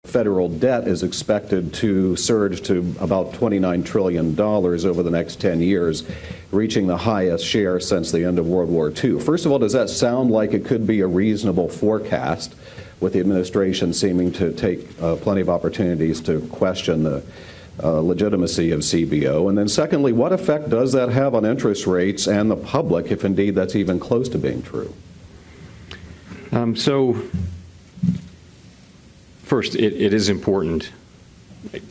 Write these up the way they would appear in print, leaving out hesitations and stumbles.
federal debt is expected to surge to about $29 trillion over the next 10 years, reaching the highest share since the end of World War II. First of all, does that sound like it could be a reasonable forecast, with the administration seeming to take plenty of opportunities to question the legitimacy of CBO? And then secondly, what effect does that have on interest rates and the public, if indeed that's even close to being true? First, it is important.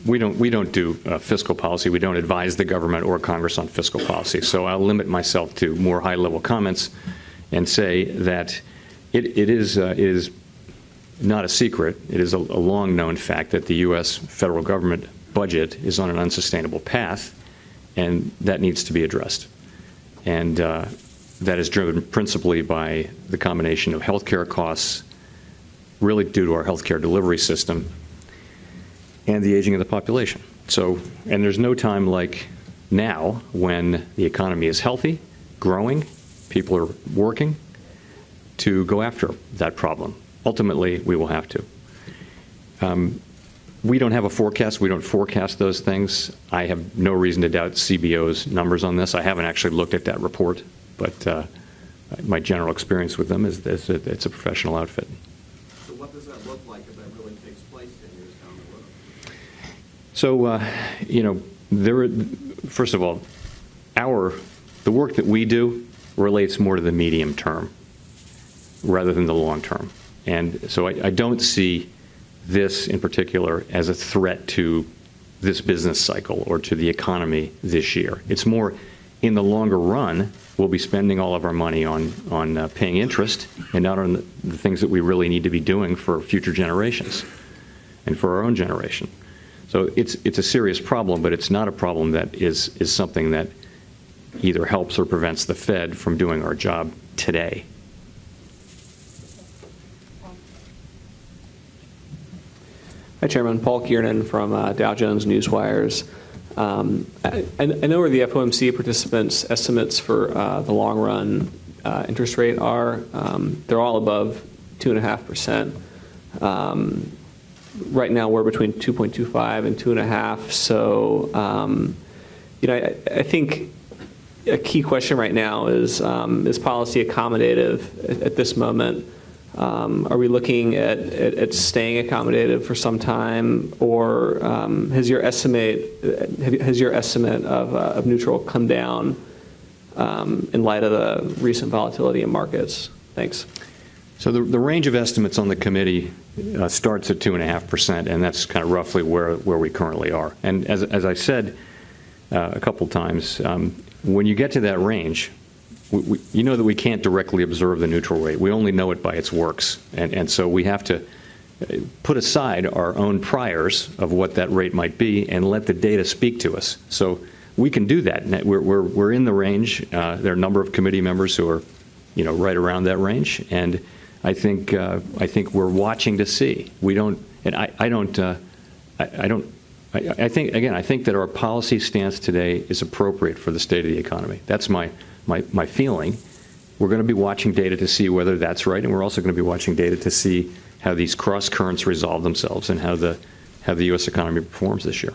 We don't do fiscal policy. We don't advise the government or Congress on fiscal policy. So I'll limit myself to more high-level comments and say that it is not a secret. It is a long-known fact that the U.S. federal government budget is on an unsustainable path, and that needs to be addressed. And that is driven principally by the combination of health care costs, really due to our healthcare delivery system, and the aging of the population. So, and there's no time like now when the economy is healthy, growing, people are working, to go after that problem. Ultimately, we will have to. We don't have a forecast. We don't forecast those things. I have no reason to doubt CBO's numbers on this. I haven't actually looked at that report, but my general experience with them is that it's a professional outfit. What does that look like if that really takes place 10 years down the road? So, first of all, the work that we do relates more to the medium term rather than the long term. And so I don't see this in particular as a threat to this business cycle or to the economy this year. It's more, in the longer run, we'll be spending all of our money on paying interest and not on the things that we really need to be doing for future generations and for our own generation. So it's a serious problem, but it's not a problem that is something that either helps or prevents the Fed from doing our job today. Hi, Chairman. Paul Kiernan from Dow Jones Newswires. I know where the FOMC participants' estimates for the long-run interest rate are. They're all above 2.5%. Right now, we're between 2.25 and 2.5. So, I think a key question right now is policy accommodative at this moment? Are we looking at staying accommodative for some time, or has your estimate of neutral come down in light of the recent volatility in markets? Thanks. So the range of estimates on the committee starts at 2.5%, and that's kind of roughly where we currently are. And as I said a couple times, when you get to that range, you know that we can't directly observe the neutral rate. We only know it by its works. And so we have to put aside our own priors of what that rate might be and let the data speak to us. So we can do that. We're in the range. There are a number of committee members who are, right around that range. And I think we're watching to see. We don't, and I think that our policy stance today is appropriate for the state of the economy. That's my feeling. We're going to be watching data to see whether that's right, and we're also going to be watching data to see how these cross currents resolve themselves and how the U.S. economy performs this year.